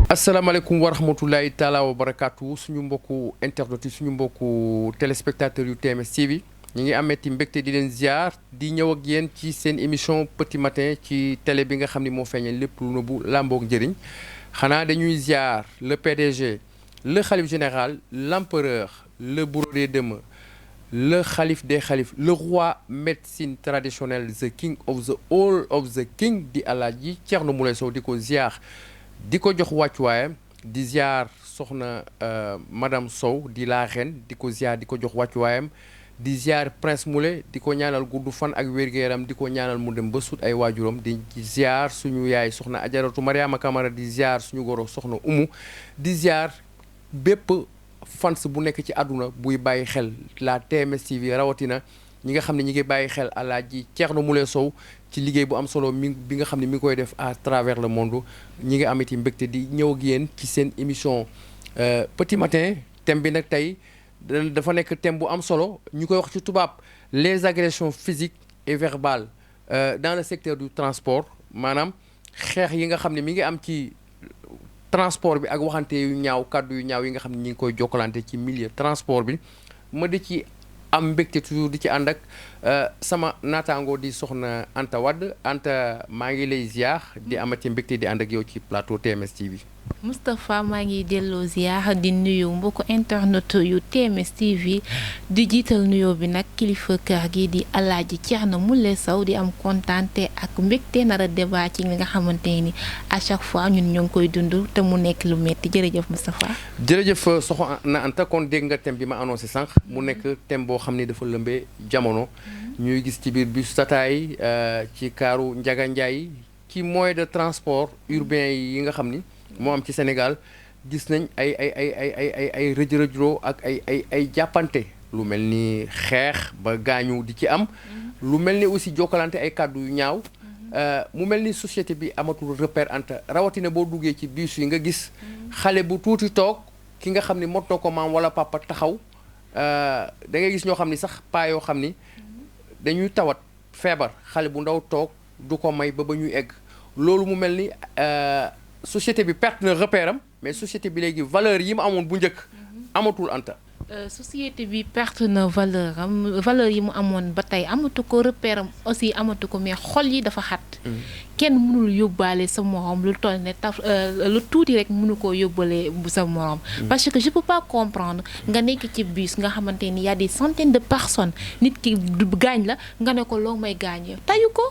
asalaamaaleykum wa rahmatulahi taala wa barakaatu suñu mbokku internet yi suñu mbokku téléspectateurs yu TMS TV ñu ngi ameeti mbégte di leen ziar di ñëw ak yéen ci seen émission Petit Matin ci télé bi nga xam ni moo feeñal lépp lu nëbbu làmboog njëriñ xanaa dañuy ziar le PDG le khalife général l'empereur le bourreau des dëmm le khalife des khalifes le roi médecine traditionnelle the king of the all of the king di Alaaji Thierno Moule Sow di ko ziar. di ko jox wàccuwaayam di ziar soxna madame Sow di la reine di ko ziar di ko jox wàccuwaayam di ziar prince Moulé di ko ñaanal gudd fan ak wér-gu-yaram di ko ñaanal mu dem ba sut ay waajuram di ziar suñu yaay soxna Ajaratu Mariama Kamara di ziar suñu goro soxna Umu di ziar bépp fans bu nekk ci àdduna buy bàyyi xel la TMS TV rawatina ñi nga xam ne ñi ngi bàyyi xel Alaaji Thierno Moule Sow ci liggéey bu am solo bi nga xam ne mi ngi koy def à travers le monde ñi ngi amati mbégte di ñëw ak yéen ci seen émission Petit Matin thème bi nag tey dafa nekk thème bu am solo ñu koy wax ci tubaab les agressions physiques et verbales dans le secteur du transport maanaam xeex yi nga xam ne mi ngi am ci transport bi ak waxante yu ñaaw kàddu yu ñaaw yi nga xam ne ñi ngi koy jokkalante ci milieu transport bi ma di ci am mbégte toujours di ci ànd ak sama naataango di soxna Anta Wade Anta maa ngi lay ziar di amati mbégte di ànd ak yow ci plateau TMS TV. Moustapha maa ngi delloo ziar di nuyu mbokku internet yu TMS TV di jiital nuyoo bi nag kilifa kër gi di Alaaji Thierno Moule Sow di am kontaante ak mbégte nar a débat ci li nga xamante ni à chaque fois ñun ñoo ngi koy dund te mu nekk lu metti jërëjëf Moustapha. jërëjëf soxna Anta kon dégg nga thème bi ma annoncé sànq mu nekk thème boo xam ni dafa lëmbee jamono ñuy gis ci biir bus Tata yi ci kaaru Njaga Njaay ci moyen de transport urbain yi nga xam ni moo am ci Sénégal gis nañ ay rëj-rëjloo ak ay jàppante lu mel ni xeex ba gaañu di ci am lu mel ni aussi jokkalante ay kàddu yu ñaaw mu mel ni société bi amatul repère Anta rawatina boo duggee ci bus yi nga gis xale bu tuuti toog ki nga xam ni mot na ko maam wala papa taxaw da ngay gis ñoo xam ni sax paa yoo xam ni dañuy tawat feebar xale bu ndaw toog du ko may ba ñuy egg loolu mu mel ni société bi perte na repère am mais société bi léegi valeur yi mu amoon bu njëkk amatul Anta. société bi perte na valeur am valeur yi mu amoon ba tey amatu ko repère am aussi amatu ko mais xol yi dafa xat. kenn mënul yóbbaale sa morom lu toll ne taf lu tuuti rek mënu koo yóbbaale sa morom. parce que je peux pas comprendre nga nekk ci bus nga xamante ni y a des centaines de personnes nit ki gaañ la nga ne ko loo may gaañee tayu ko.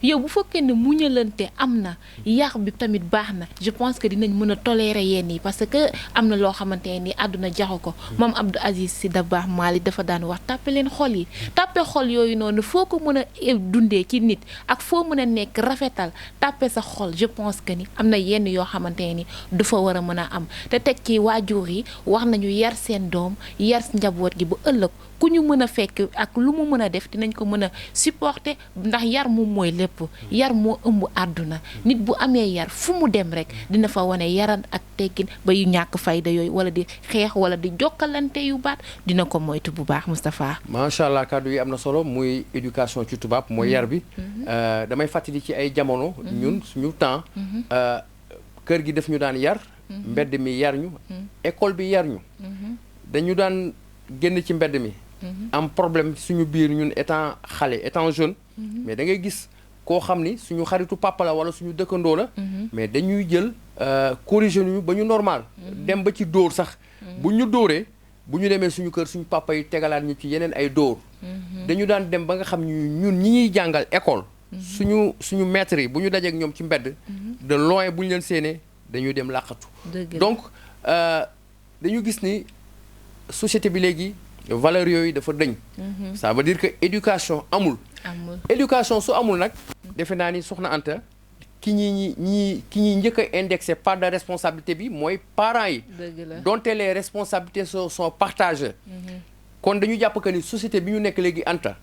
yow bu fekkee ne muñalante am na yar bi tamit baax na je pense que dinañ mën a tolérer yenn yi parce que am na loo xamante ni àdduna jaxu ko moom Abdou Aziz Sy Dabakh Malick dafa daan wax tàppe leen xol yi tàppe xol yooyu noonu foo ko mën a dundee ci nit ak foo mën a nekk rafetal tàppe sa xol je pense que ni am na yenn yoo xamante ni du fa war a mën a am te teg ci waajur yi wax nañu yar seen doom yar njaboot gi bu ëllëg ku ñu mën a fekk ak lu mu mën a def dinañ ko mën a supporter ndax yar moom mooy lépp yar moo ëmb àdduna nit bu amee yar fu mu dem rek dina fa wane yaran ak teggin ba yu ñàkk fayda yooyu wala di xeex wala di jokkalante yu baat dina ko moytu bu baax Moustapha. macha allah kàddu yi am na solo muy éducation ci tubaab mooy yar bi damay fàttali ci ay jamono ñun suñu temps kër gi daf ñu daan yar mbedd mi yar ñu école bi yar ñu dañu daan génn ci mbedd mi am problème suñu biir ñun étant xale étant jeune mais da ngay gis koo xam ni suñu xaritu papa la wala suñu dëkkandoo la mais dañuy jël corriger ñu ba ñu normal dem ba ci dóor sax bu ñu dóoree bu ñu demee suñu kër suñu papa yi tegalaat ñu ci yeneen ay dóor dañu daan dem ba nga xam ñun ñi ñuy jàngal école suñu maître yi bu ñu dajeek ñoom ci mbedd de loin bu ñu leen séenee dañuy dem làqatu donc dañu gis ni société bi léegi valeur yooyu dafa dëñ ça veut dire que éducation amul éducation su amul nag defe naa ni soxna Anta ki ñi njëkk a indexé part de responsabilité bi mooy parents yi donte les responsabilités sont partagées kon dañu jàpp que ni société bi ñu nekk léegi Anta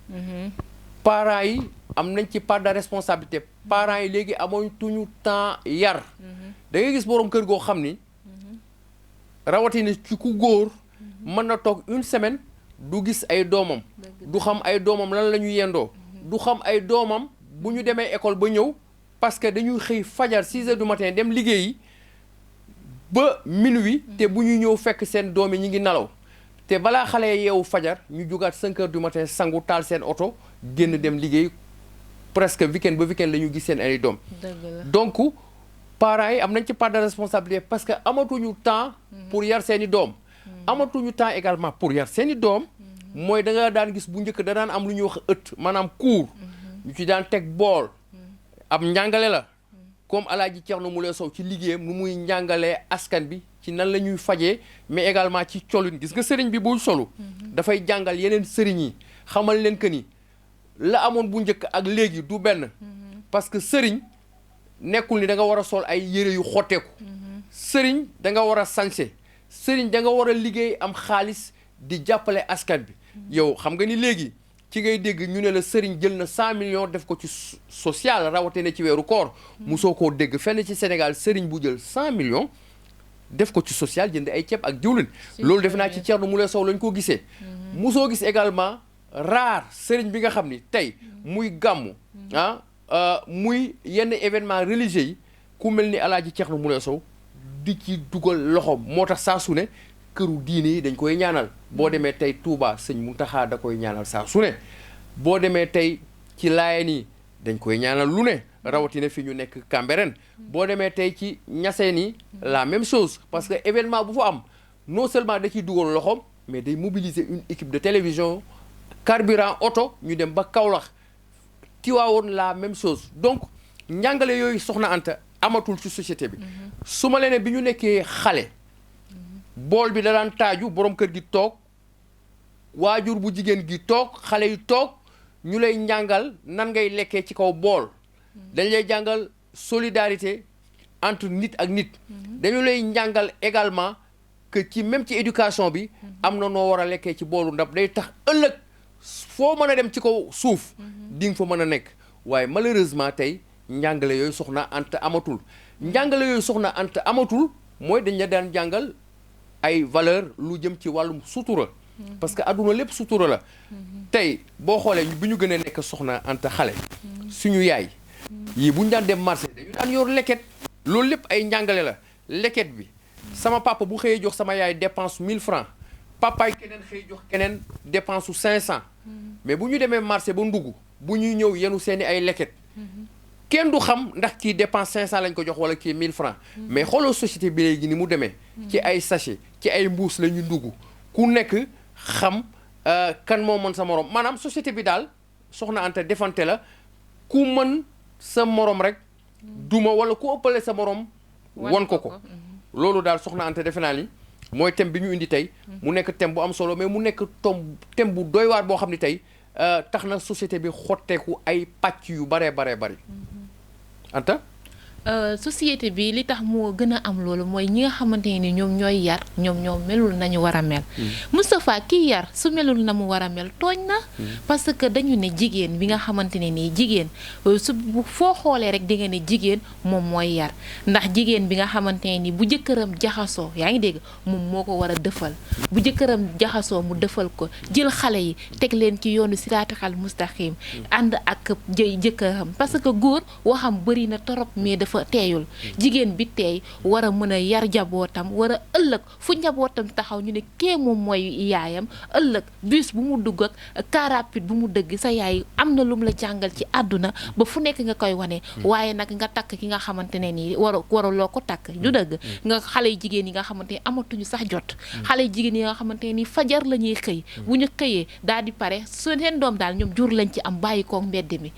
parents yi am nañ ci part de responsabilité parents yi léegi amatuñu temps yar da ngay gis boroom kër goo xam ni rawatina ci ku góor mën na toog une semaine du gis ay doomam du xam ay doomam lan la ñu yendoo du xam ay doomam bu ñu demee école ba ñëw parce que dañuy xëy fajar 6 heures du matin dem liggéeyi ba minuit te bu ñu ñëw fekk seen doom yi ñu ngi nelaw te balaa xale yeewu fajar ñu jugaat 5 heures du matin sangu taal seen oto génn dem liggéey presque weekend ba weekend la ñu gis seen ay doom. donc parents yi am nañ ci part de responsabilité parce que amatuñu temps pour yar seeni doom. amatuñu temps également pour yar seeni doom. mooy da nga daan gis bu njëkk da daan am lu ñuy wax ëtt maanaam cour. ñu ci daan teg bool. ab njàngale la. comme Alaaji Thierno Moule Sow ci liggéeyam nu muy njàngalee askan bi ci nan la ñuy fajee mais également ci colin gis nga sëriñ bi buy solu dafay jàngal yeneen sëriñ yi xamal leen que ni la amoon bu njëkk ak léegi du benn parce que sëriñ nekkul ni da nga war a sol ay yére yu xotteeku sëriñ da nga war a sañse sëriñ da nga war a liggéey am xaalis di jàppale askan bi yow xam nga ni léegi ci ngay dégg ñu ne la sëriñ jël na 100 millions def ko ci social rawatina ci weeru koor musoo koo dégg fenn ci Sénégal sëriñ bu jël 100 millions def ko ci social jënd ay ceeb ak diwlin loolu def naa ci Thierno Moule Sow lañ ko gisee musoo gis également rare sëriñ bi nga xam ni tey muy gàmmu muy yenn événement religieux yi ku mel ni Alaaji Thierno Moule Sow di ci dugal loxoom moo tax saa su ne këru diine yi dañ koy ñaanal boo demee tey Touba sëñ Mountakha da koy ñaanal saa su ne boo demee tey ci Laayeen yi dañ koy ñaanal lu ne rawatina fi ñu nekk Cambérène boo demee tey ci Ñaseen yi la même chose parce que événement bu fa am non seulement da ciy dugal loxoom mais day mobiliser une équipe de télévision carburant oto ñu dem ba Kaolack Tiwaawoon la même chose donc njàngale yooyu soxna Anta amatul ci société bi su ma leen bi ñu nekkee xale bool bi da daan taaju borom kër gi toog waajur bu jigéen gi toog xale yi toog ñu lay njàngal nan ngay lekkee ci kaw bool dañ lay jàngal solidarité entre nit ak nit dañu lay njàngal également que ci même ci éducation bi am na noo war a lekkee ci boolu ndab day tax ëllëg foo mën a dem ci kaw suuf di nga fa mën a nekk waaye malheureusement tey njàngale yooyu soxna Anta amatul njàngale yooyu soxna Anta amatul mooy dañ la daan jàngal ay valeur lu jëm ci wàllum sutura parce que adduna lépp sutura la tey boo xoolee bi ñu gën a nekk soxna Anta xale suñu yaay yii bu ñu daan dem marché dañu daan yor leket loolu lépp ay njàngale la leket bi sama papa bu xëyee jox sama yaay dépense 1000 francs papaay keneen xëy jox keneen dépense su 500 mais bu ñu demee marché ba ndugg bu ñuy ñëw yenu seeni ay leket kenn du xam ndax kii dépense 500 lañ ko jox wala kii 1000 francs mais xooloo société bi léegi ni mu demee ci ay sachet ci ay mbuus la ñu dugg ku nekk xam kan moo mën sa morom maanaam société bi daal soxna Anta defante la ku mën sa morom rek duma wala ku ëppale sa morom won ko ko loolu daal soxna Anta defe naa ni mooy thème bi ñu indi tey mu nekk thème bu am solo mais mu nekk thème bu doy waar boo xam ne tey tax na société bi xotteeku ay pàcc yu baree bari Anta société bi li tax moo gën a am loolu mooy ñi nga xamante ni ñoom ñooy yar ñoom melul nañu war a mel Moustapha kii yar su melul na mu war a mel tooñ na parce que dañu ne jigéen bi nga xamante ne nii jigéen su foo xoolee rek di nga ne jigéen moom mooy yar ndax jigéen bi nga xamante ne nii bu jëkkëram jaxasoo yaa ngi dégg moom moo ko war a dëfal bu jëkkëram jaxasoo mu dëfal ko jël xale yi teg leen ci yoonu siraatal mustaqim ànd ak jëkkëram parce que góor waxam bëri na torop mais dafa teeyul jigéen bi teey war a mën a yar njabootam war a ëllëg fu njabootam taxaw ñu ne kee moom mooy yaayam ëllëg bus bu mu dugg ak car rapide bu mu dëgg sa yaay am na lum la jàngal ci àdduna ba fu nekk nga koy wane waaye nag nga takk ki nga xamante ne nii waraloo ko takk du dëgg nga xale yu jigéen yi nga xamante ne amatuñu sax jot xale yu jigéen yi nga xamante ne nii fajar la ñuy xëy bu ñu xëyee daal di pare su seen doom daal ñoom jur lañ ci am bàyyi koog mbedd mi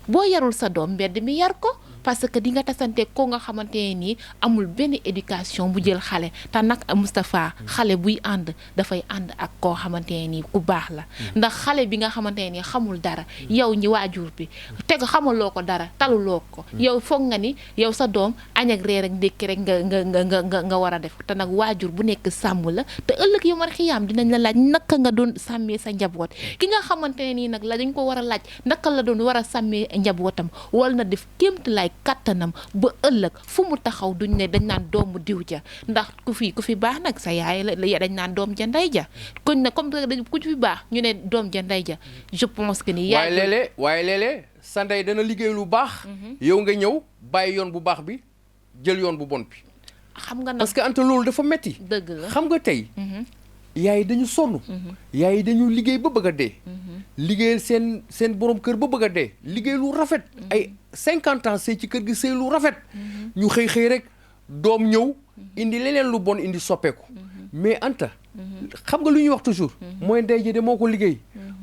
boo yarul sa doom mbedd mi yar ko parce que di nga tasante ko nga xamante ne nii amul benn éducation bu jël xale te nag Moustapha xale buy ànd dafay ànd ak koo xamante ne nii ku baax la ndax xale bi nga xamante ne nii xamul dara yow ñi waajur bi teg xamaloo ko dara taluloo ko yow foog nga ni yow sa doom añ ak reer ak ndékki rek nga war a def te nag waajur bu nekk sàmm la te ëllëg yow mar xiyaam dinañ la laaj naka nga doon sàmmee sa njaboot ki nga xamante ne nii nag la dañ ko war a laaj naka la doon war a sàmmee njabootam wala na def kémt laay kattanam ba ëllëg fu mu taxaw duñ ne dañ naan doomu diw ja ndax ku fi baax nag sa yaay la dañ naan doom ja ndey ja kon nag comme ku fi baax ñu ne doom ja ndey ja je pense que ni yaay waaye léeg-léeg sa ndey dana liggéey lu baax yow nga ñëw bàyyi yoon bu baax bi jël yoon bu bon bi xam nga nag parce que Anta loolu dafa metti dëgg la. xam nga tey yaay yi dañu sonn yaay yi dañu liggéey ba bëgg a dee liggéeyal seen borom kër ba bëgg a dee liggéey lu rafet ay 50 ans sëy ci kër gi sëy lu rafet ñu xëy rek doom ñëw indi leneen lu bon indi soppeeku mais Anta xam nga lu ñuy wax toujours mooy ndey ji de moo ko liggéey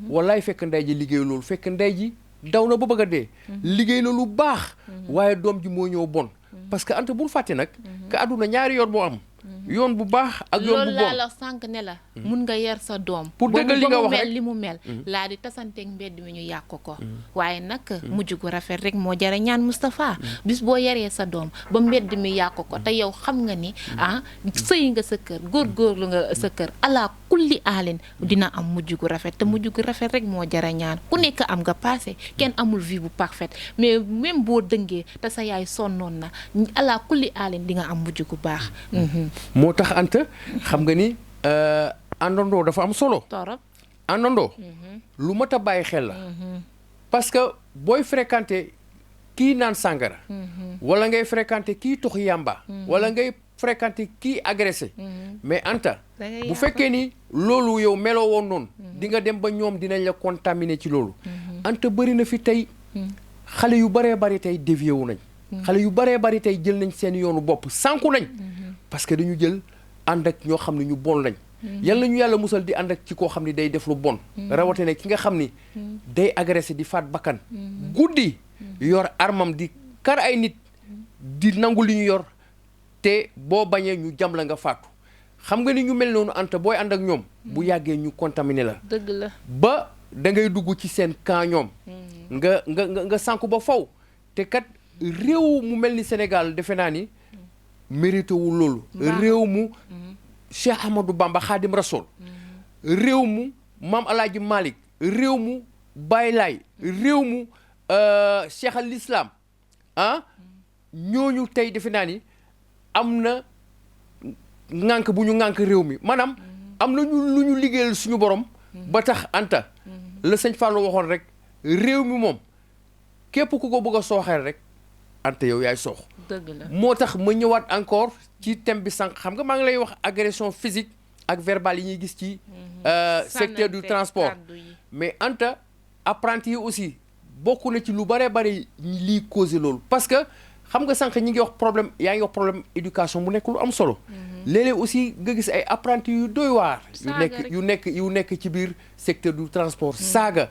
wallaay fekk ndey ji liggéey loolu fekk ndey ji daw na ba bëgg a dee liggéey na lu baax waaye doom ji moo ñëw bon parce que Anta bul fàtte nag que àdduna ñaari yoon moo am yoon bu baax ak yoon bu bon loolu laa la sànq ne la mun nga yar sa doom pour dëggal li nga wax mel li mu mel laa di tasanteeg mbedd mi ñu yàq ko waaye nag mujj gu rafet rek moo jara ñaan Moustapha bis boo yaree sa doom ba mbedd mi yàq ko te yow xam nga ni sëy nga sa kër góorgóorlu nga sa kër ala kulli aalin dina am mujj gu rafet te mujj gu rafet rek moo jara ñaan ku nekk am nga passé kenn amul vie bu parfaite mais même boo dëngee te sa yaay sonnoon na ala kulli aalin di nga am mujj gu baax moo tax Anta xam nga ni àndandoo dafa am solo torop àndandoo lu mat a bàyyi xel la parce que booy fréquenté kii naan sàngara wala ngay fréquenté kii tox yàmba wala ngay fréquenté kii agressé mais Anta bu fekkee ni loolu yow meloo woon noonu di nga dem ba ñoom dinañ la contaminé ci loolu Anta bëri na fi tey xale yu bëree bëri tey dévié wu nañ xale yu bëree bëri tey jël nañ seen yoonu bopp sànku nañ parce que dañu jël ànd ak ñoo xam ne ñu bon lañ yal nañu yàlla musal di ànd ak ci koo xam ne day def lu bon rawatina ki nga xam ni day agressé di faat bakkan guddi yor armam di kar ay nit di nangu li ñu yor te boo bañee ñu jam la nga faatu xam nga ni ñu mel noonu Anta booy ànd ak ñoom bu yàggee ñu contaminé la dëgg la ba da ngay dugg ci seen camp ñoom nga sànku ba faw te kat réew mu mel ni Sénégal defe naa ni mérité wu loolu réew mu Cheikh Ahmadou Bamba Khadim Rasoul réew mu Maam Alaaji Malick réew mu Baye Laay réew mu Cheikh al Islam ñooñu tey defe naa ni am na ŋànk bu ñu ŋànk réew mi maanaam am na lu ñu liggéeyal suñu borom ba tax Anta la sëñ Fallou waxoon rek réew mi moom képp ku ko bëgg a sooxeel rek Anta yow yaay soox dëgg la moo tax ma ñëwaat encore ci thème bi sànq xam nga maa ngi lay wax agression physique ak verbale yi ñuy gis ci secteur du transport mais Anta apprenti yi aussi bokk na ci lu bare bari lii causé loolu parce que xam nga sànq ñi ngi wax problème yaa ngi wax problème éducation bu nekk lu am solo léeg-léeg aussi nga gis ay apprentis yu doy waar yu nekk ci biir secteur du transport saaga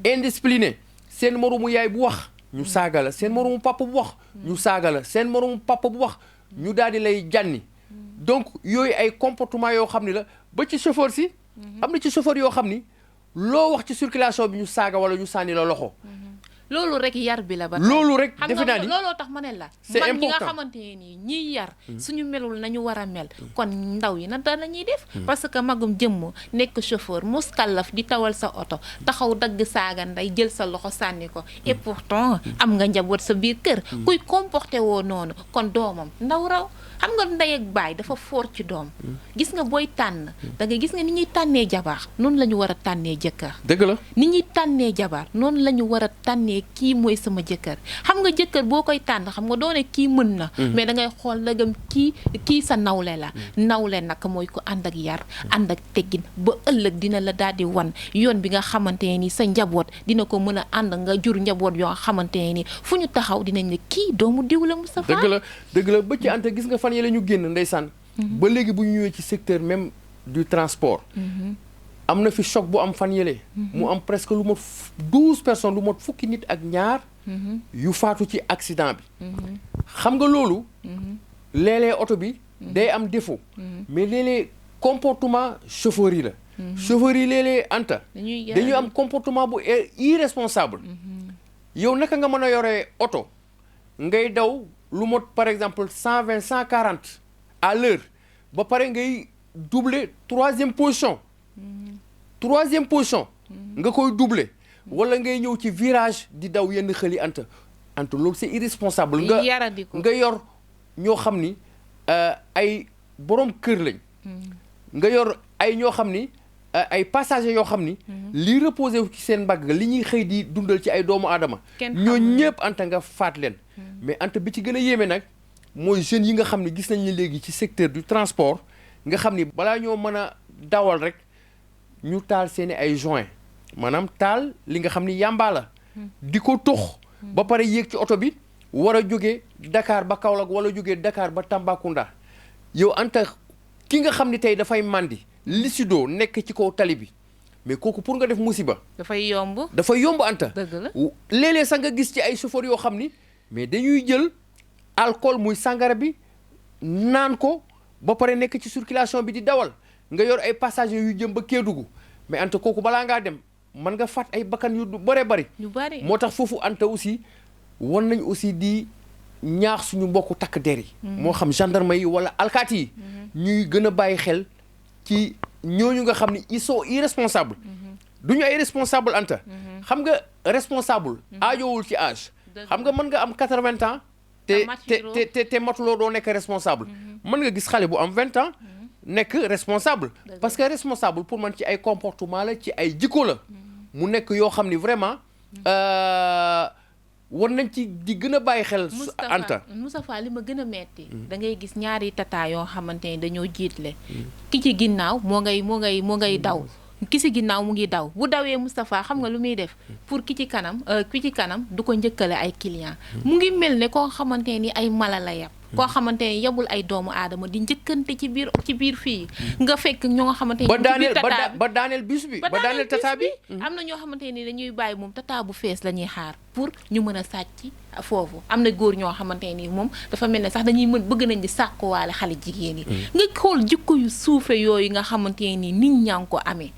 indiscipliné seen moromu yaay bu wax ñu saaga la seen moromu papa bu wax ñu saaga la seen moromu papa bu wax ñu daal di lay jànni donc yooyu ay comportement yoo xam ni la ba ci chauffeur si am na ci chauffeur yoo xam ni loo wax ci circulation bi ñu saaga wala ñu sànni la loxo loolu rek yar bi la ba loolu rek defe naa ni looloo tax ma ne la c'est man ñi nga important. xamante ne nii ñiy yar suñu melul nañu war a mel kon ndaw yi na dana ñuy def parce que magum jëmm nekk chauffeur muskallaf di tawal sa oto taxaw dagg saaga nday jël sa loxo sànni ko et pourtant am nga njaboot sa biir kër kuy comporté woo noonu kon doomam ndaw raw xam nga ndey ak baay dafa foor ci doom gis nga booy tànn da nga gis nga ni ñuy tànnee jabar noonu la ñu war a tànnee jëkkër dëgg la ni ñuy tànnee jabar noonu la ñu war a tànnee kii mooy sama jëkkër xam nga jëkkër boo koy tànn xam nga doone kii mën na mais da ngay xool ndagam kii sa nawle la nawle nag mooy ko ànd ak yar ànd ak teggin ba ëllëg dina la daal di wan yoon bi nga xamante ne ni sa njaboot dina ko mën a ànd nga jur njaboot yoo xamante ne ni fu ñu taxaw dinañ ne kii doomu diw la Moustapha dëgg la ba ci Anta gis nga fan yi la ñu génn ndeysaan ba léegi bu ñu ñëwee ci secteur même du transport am na fi choc bu am fan yële mu am presque lu mot 12 personnes lu mot fukki nit ak ñaar yu faatu ci accident bi xam nga loolu léeg-léeg oto bi day am défaut mais léeg-léeg comportement chauffeur yi la chauffeur yi léeg-léeg Anta dañuy am comportement bu irresponsable yow naka nga mën a yoree oto ngay daw lu mot par exemple 120 140 à l'heure ba pare ngay doubler troisième position nga koy doubler wala ngay ñëw ci virage di daw yenn xëli Anta loolu c'est irresponsable nga yor ñoo xam ni ay borom kër lañ nga yor ay ñoo xam ni ay passagers yoo xam ni li reposé wu ci seen mbagg li ñuy xëy di dundal ci ay doomu aadama ñoo ñëpp Anta nga faat leen mais Anta bi ci gën a yéeme nag mooy jeunes yi nga xam ne gis nañ ne léegi ci secteur du transport nga xam ni balaa ñoo mën a dawal rek ñu taal seeni ay joint maanaam taal li nga xam ni yàmbaa la di ko tox ba pare yéeg ci oto bi war a jógee Dakar ba Kaolack wala jógee Dakar ba Tambacounda yow Anta ki nga xam ni tey dafay màndi lisidoo nekk ci kaw tali bi mais kooku pour nga def musiba dafay yomb Anta. dëgg la léeg-léeg sax nga gis ci ay chauffeurs yoo xam ni mais dañuy jël alcool muy sàngara bi naan ko ba pare nekk ci circulation bi di dawal nga yor ay passagers yu jëm ba Kédougou mais Anta kooku balaa ngaa dem mën nga faat ay bakkan yu bëree bëri. moo tax foofu Anta aussi war nañ aussi di ñaax suñu mbokku takk der yi. moo xam gendarme yi wala alkaati yi. ñuy gën a bàyyi xel ci ñooñu nga xam ni ils sont irresponsables. du ñu ay responsable Anta. xam nga responsable. aajowul ci âge. xam nga mën nga am 80 ans. te matuloo doo nekk responsable. mën nga gis xale bu am 20 ans. nekk responsable. parce que responsable pour man ci ay comportement la ci ay jikko la. mu nekk yoo xam ni vraiment. war nañ ci di gën a bàyyi xel. Anta Moustapha li ma gën a metti da ngay gis ñaari tata yoo xamante ni dañoo jiitle ki ci ginnaaw moo ngay daw ki ci ginnaaw mu ngi daw bu dawee Moustapha xam nga lu muy def pour ki ci kanam du ko njëkkale ay client mu ngi mel ne koo xamante ni ay mala la yàpp koo xamante ne yabul ay doomu aadama di njëkkante ci biir fii nga fekk ñoo nga xamante ne ba daaneel bus bi ba daaneel tata bi am na ñoo xamante ne dañuy bàyyi moom tata bu fees la ñuy xaar pour ñu mën a sàcc foofu am na góor ñoo xamante ni moom dafa mel ne sax dañuy bëgg nañ di sàkkuwaale xale jigéen yi nga xool jikko yu suufe yooyu nga xamante ni nit ñaa ngi ko amee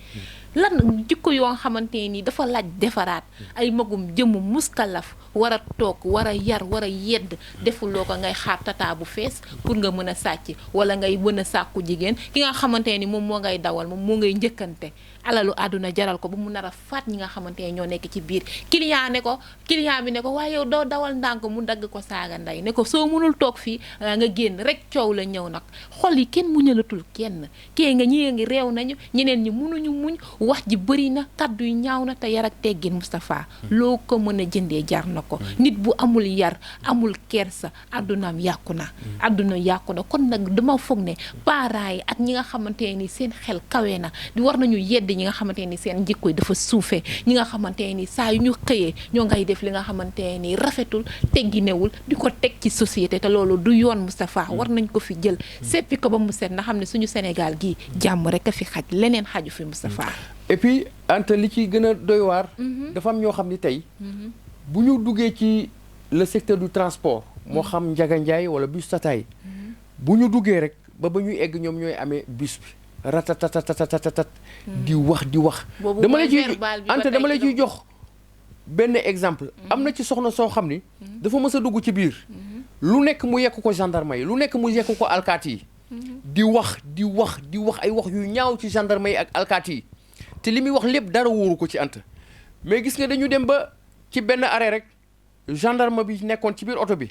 lan jikko yoo xamante ni dafa laaj defaraat ay magum jëmm muskalaf war a toog war a yar war a yedd defuloo ko ngay xaar tata bu fees pour nga mën a sàcc wala ngay mën a sàkku jigéen ki nga xamante ni moom moo ngay dawal moom moo ngay njëkkante alalu àdduna jaral ko ba mu nar a faat ñi nga xamante ne ñoo nekk ci biir client bi ne ko waaye yow doo dawal ndànk mu dagg ko saaga ndey ne ko soo mënul toog fii nga génn rek coow la ñëw nag xol yi kenn muñalatul kenn ñi ngi réew nañu ñeneen ñi mënuñu muñ wax ji bëri na kaddu yu ñaaw na te yar ak teggin Moustapha loo ko mën a jëndee jar na ko nit bu amul yar amul kersa addunaam yàqu na kon nag dama foog ne parents yi ak ñi nga xamante ni seen xel kawe na di war nañu yedd ñi nga xamante ni seen jikko yi dafa suufee ñi nga xamante ni saa yu ñu xëyee ñoo ngay def li nga xamante ni rafetul tegginewul di ko teg ci société te loolu du yoon Moustapha war nañ ko fi jël seppi ko ba mu set na xam ne suñu Sénégal gii jàmm rek a fi xaj leneen xaju fi Moustapha et puis Anta li ci gën a doy waar dafa am ñoo xam ni tey bu ñu duggee ci le secteur du transport moo xam Njaga Njaay wala bus tataay bu ñu duggee rek ba ñuy egg ñoom ñooy amee bus bi ratatatatatatatat di wax dama lay ciy jox benn exemple am na ci soxna soo xam ni dafa mës a dugg ci biir lu nekk mu yekk ko gendarme yi lu nekk mu yekk ko alkaati yi di wax ay wax yu ñaaw ci gendarme yi ak alkaati yi te li muy wax lépp dara wóoru ko ci Anta mais gis nga dañu dem ba ci benn arrêt rek gendarme bi nekkoon ci biir oto bi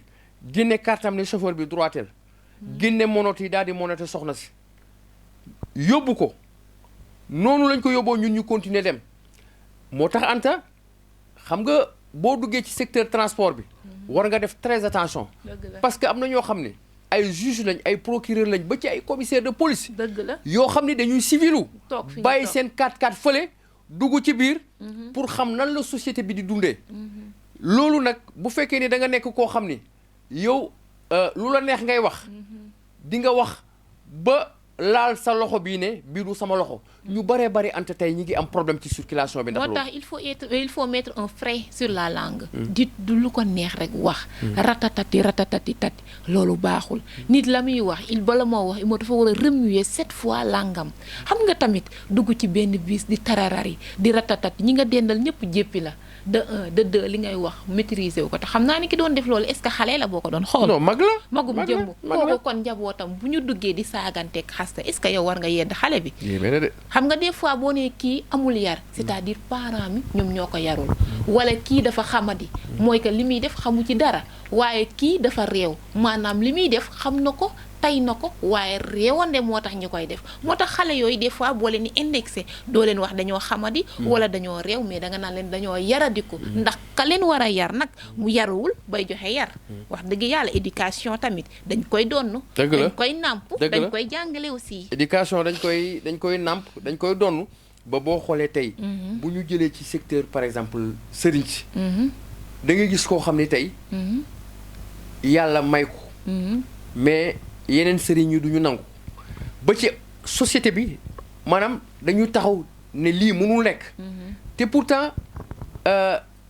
génne kartam ne chauffeur bi droitel génne monote yi daal di monote soxna si yóbbu ko noonu lañ ko yóbboo ñun ñu continuer dem moo tax Anta xam nga boo duggee ci secteur transport bi war nga def très attention parce que am na ñoo xam ne ay juge lañ ay procureur lañ ba ci ay commissaire de police yoo xam ne dañuy civilu bàyyi seen 4x4 fële dugg ci biir pour xam nan la société bi di dundee loolu nag bu fekkee ni da nga nekk koo xam ni yow lu la neex ngay wax di nga wax ba laal sa loxo bii ne bii du sama loxo ñu bëree bëri Anta tey ñi ngi am problème ci circulation bi ndax loolu moo tax il faut mettre un frein sur la langue dit du lu ko neex rek wax ratatati loolu baaxul nit la muy wax bala moo wax moo dafa war a remuer 7 fois langam xam nga tamit dugg ci benn bis di tararari di ratatati ñi nga dendal ñëpp jéppi la de 1 de 2 li ngay wax maîtriser wu ko te xam naa ni ki doon def loolu est-ce que xale la boo ko doon xool non magum jëmm kooku kon njabootam bu ñu duggee di saaganteeg xasta est-ce que yow war nga yedd xale bi xam nga des fois boo nee kii amul yar c'est-à-dire parents mi ñoom ñoo ko yarul wala kii dafa xamadi mooy que li muy def xamu ci dara waaye kii dafa réew maanaam li muy def xam na ko tay na ko waaye réewande moo tax ñu koy def moo tax xale yooyu des fois boo leen di indexé doo leen wax dañoo xamadi wala dañoo réew mais da nga naan leen dañoo yaradiku ndax ka leen war a yar nag mu yaruwul bay joxe yar wax dëgg yàlla éducation tamit dañ koy donn dañ koy nàmp dañ koy jàngale aussi éducation dañ koy nàmp dañ koy donn ba boo xoolee tey bu ñu jëlee ci secteur par exemple sëriñ si da ngay gis koo xam ne tey yàlla may ko mais yeneen sëriñ yi duñu nangu ba ci société bi maanaam dañuy taxaw ne lii mënul nekk te pourtant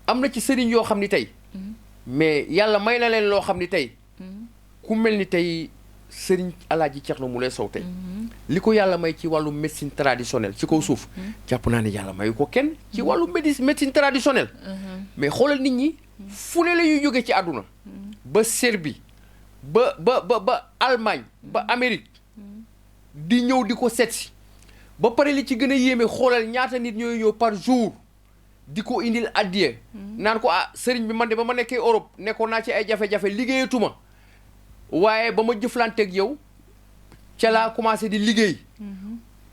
am na ci sëriñ yoo xam ni tey mais yàlla may na leen loo xam ni tey ku mel ni tey sëriñ Alaaji Thierno Moule Sow tey li ko yàlla may ci wàllu médecine traditionnelle ci kaw suuf jàpp naa ne yàlla mayu ko kenn ci wàllu médecine traditionnelle mais xoolal nit ñi fu ne la ñuy jóge ci àdduna ba Serbie ba Allemagne ba Amérique di ñëw di ko seetsi ba pare li ci gën a yéeme xoolal ñaata nit ñooy ñëw par jour di ko indil addiye naan ko sëriñ bi man de ba ma nekkee Europe nekkoon naa ci ay jafe-jafe liggéeyatuma waaye ba ma jëflanteeg yow ca laa commencé di liggéey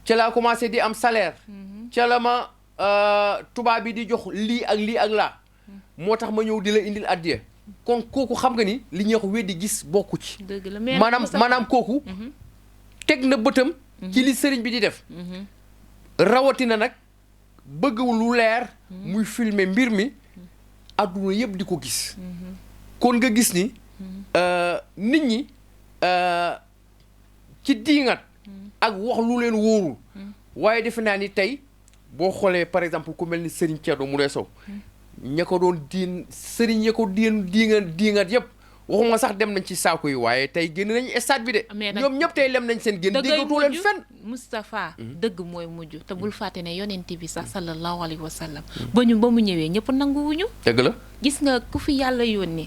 ca laa commencé di am salaire ca la ma tubaab bi di jox lii ak laa moo tax ma ñëw di la indil addiye kon kooku xam nga ni li ñuy wax weddi gis bokku ci maanaam kooku teg na bëtam ci li sëriñ bi di def rawatina nag bëgg lu leer muy filmer mbir mi adduna yëpp di ko gis kon nga gis ni nit ñi ci diingat ak wax lu leen wóorul waaye defe naa ni tey boo xoolee par exemple ku mel ni Serigne Thierno Moule Sow ña ko doon Serigne ya ko diingat yëpp waxuma sax dem nañ ci saako yi waaye tey génn nañ stade bi de ñoom ñëpp tey lem nañ seen génn déggatu leen fenn Moustapha dëgg mooy mujj te bul fàtte ne yonent bi sax sallallahu alayhi wa sallam ba mu ñëwee ñëpp nanguwuñu dëgg la gis nga ku fi yàlla yónni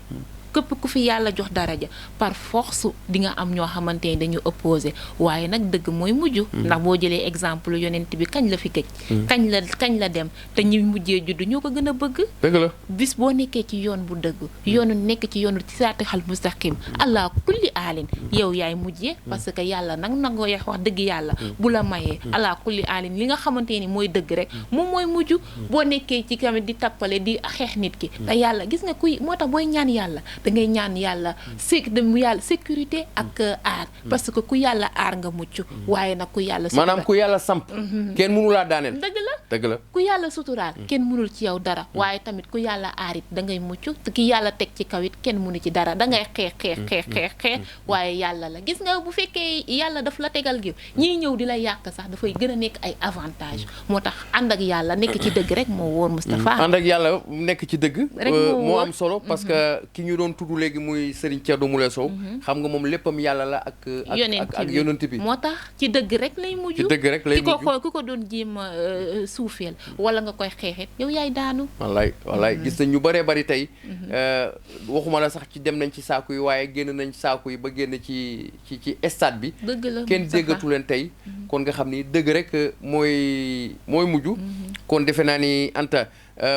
képp ku fi yàlla jox daraja par force di nga am ñoo xamante ne dañu opposé waaye nag dëgg mooy mujj ndax boo jëlee exemple yonent bi kañ la fi këj kañ la dem te ñi mujjee juddu ñoo ko gën a bëgg dëgg la bis boo nekkee ci yoon bu dëgg yoonu nekk ci yoonu siraatal mustaqim allah kulli aalin yow yaay mujjee parce que yàlla nag nangoo wax dëgg yàlla bu la mayee allah kulli aalin li nga xamante ni mooy dëgg rek moom mooy mujj boo nekkee ci tamit di tappale di xeex nit ki te yàlla gis nga kuy moo tax booy ñaan yàlla da ngay ñaan yàlla sécurité ak aar parce que ku yàlla aar nga mucc waaye nag ku yàlla maanaam ku yàlla samp kenn mënu laa daaneel dëgg la ku yàlla suturaal kenn mënul ci yow dara waaye tamit ku yàlla aar it da ngay mucc te ki yàlla teg ci kaw it kenn mënu ci dara da ngay xeex waaye yàlla la gis nga bu fekkee yàlla daf la tegal gi ñiy ñëw di la yàq sax dafay gën a nekk ay avantage moo tax ànd ak yàlla nekk ci dëgg rek moo wóor Moustapha ànd ak yàlla nekk ci dëgg moo am solo parce que ki ñu doon tudd léegi muy Serigne Thierno Moule Sow xam nga moom léppam yàlla la ak yonent bi moo tax ci dëgg rek lay mujj ci dëgg rek lay mujj ku ko doon jéem suufeel wala nga koy xeexet yow yaay daanu wallaay gis nañ ñu bëree bëri tey waxuma la sax ci dem nañ ci saaku yi waaye génn nañ saaku yi ba génn ci stade bi dëgg la kenn déggatu leen tey kon nga xam ni dëgg rek mooy mujj kon defe naa ni Anta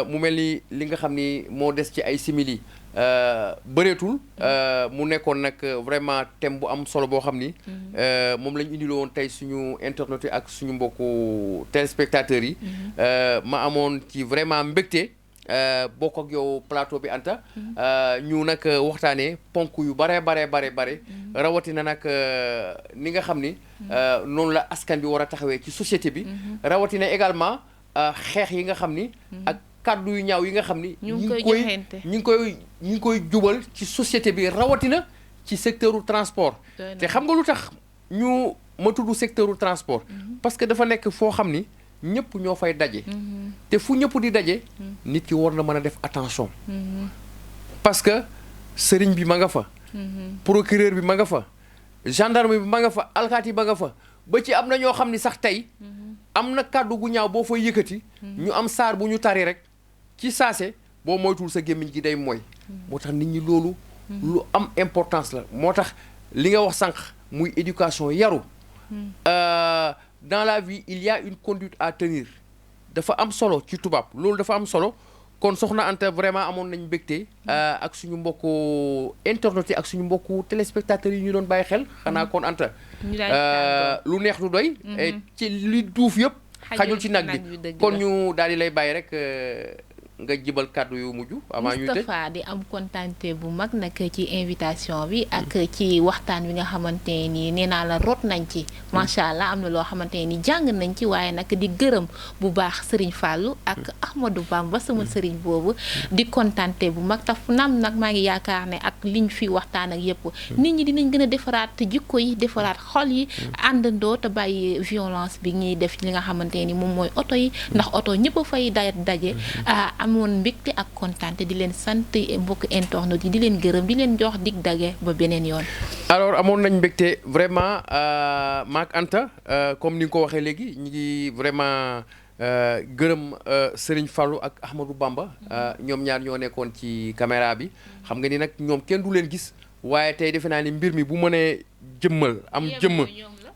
mu mel ni li nga xam ni moo des ci ay simili bëreetul mu nekkoon nag vraiment thème bu am solo boo xam ni moom lañ indiloo woon tey suñu internet yi ak suñu mbokku téléspectateurs yi ma amoon ci vraiment mbégte bokk ak yow plateau bi Anta ñu nag waxtaanee ponk yu bare rawatina nag ni nga xam ni noonu la askan bi war a taxawee ci société bi rawatina également xeex yi nga xam ni ak kàddu yu ñaaw yi nga xam ni ñi ngi koy jubal ci société bi rawatina ci secteuru transport te xam nga lu tax ma tudd secteuru transport parce que dafa nekk foo xam ni ñëpp ñoo fay daje te fu ñëpp di daje nit ki war na mën a def attention parce que sëriñ bi ma nga fa procureur bi ma nga fa gendarme bi ma nga fa alkaati ba nga fa ba ci am na ñoo xam ni sax tey am na kàddu gu ñaaw boo fay yëkkati ñu am saar bu ñu tari rek ci saase boo moytuwul sa gémmiñ gi day mooy moo tax nit ñi loolu lu am importance la moo tax li nga wax sànq muy éducation yaru dans la vie il y a une conduite à tenir dafa am solo ci tubaab loolu dafa am solo kon soxna Anta vraiment amoon nañ mbégte ak suñu mbokku internautes yi ak suñu mbokku téléspectateurs yi ñu doon bàyyi xel xanaa kon Anta lu neex du doy ci li duuf yëpp xajul ci nag bi kon ñu daal di lay bàyyi rek nga jibal kàddu yu mujj avant ñuy tëj Moustapha di am kontaante bu mag nag ci invitation bi ak ci waxtaan wi nga xamante ni nee naa la root nañ ci macha allah am na loo xamante ni jàng nañ ci waaye nag di gërëm bu baax Serigne Fallou ak Ahmadou Bamba sama Serigne boobu di kontaante bu mag taf naam nag maa ngi yaakaar ne ak liñ fi waxtaan ak yëpp nit ñi dinañ gën a defaraat jikko yi defaraat xol yi àndandoo te bàyyi violence bi ñuy def li nga xamante ni moom mooy oto yi ndax oto ñëpp a fay daje amoon mbégte ak kontaante di leen sant mbokk internet yi di leen gërëm di leen jox dig dage ba beneen yoon. alors amoon nañ mbégte vraiment maak Anta comme ni nga ko waxee léegi ñu ngi vraiment gërëm Serigne Fallou ak Ahmadou Bamba ñoom ñaar ñoo nekkoon ci caméra bi xam nga ni nag ñoom kenn du leen gis waaye tey defe naa ni mbir mi bu mënee jëmmal am jëmm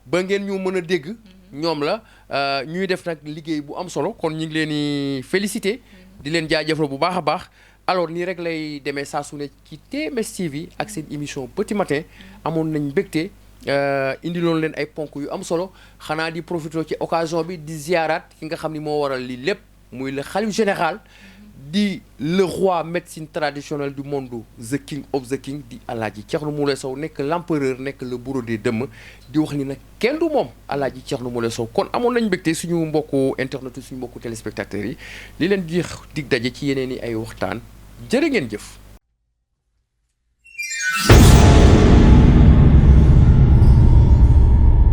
ba ngeen ñu mën a dégg ñoom la ñuy def nag liggéey bu am solo kon ñu ngi leen di féliciter di leen jaajëfal bu baax a baax alors nii rek lay demee saa su ne ci TMS TV ak seen émission Petit Matin amoon nañ mbégte indiloon leen ay ponk yu am solo xanaa di profité ci occasion bi di ziaraat ki nga xam ni moo waral lii lépp muy le khalife général di le roi médecine traditionnelle du monde the king of the king di Alaaji Thierno Moule Sow nekk l'empereur nekk le bourreau des dëmm di wax ni nag kenn du moom Alaaji Thierno Moule Sow kon amoon nañ mbégte suñu mbokku internet suñu mbokku téléspectateurs yi li leen di dig daje ci yeneen i ay waxtaan jërë ngeen jëf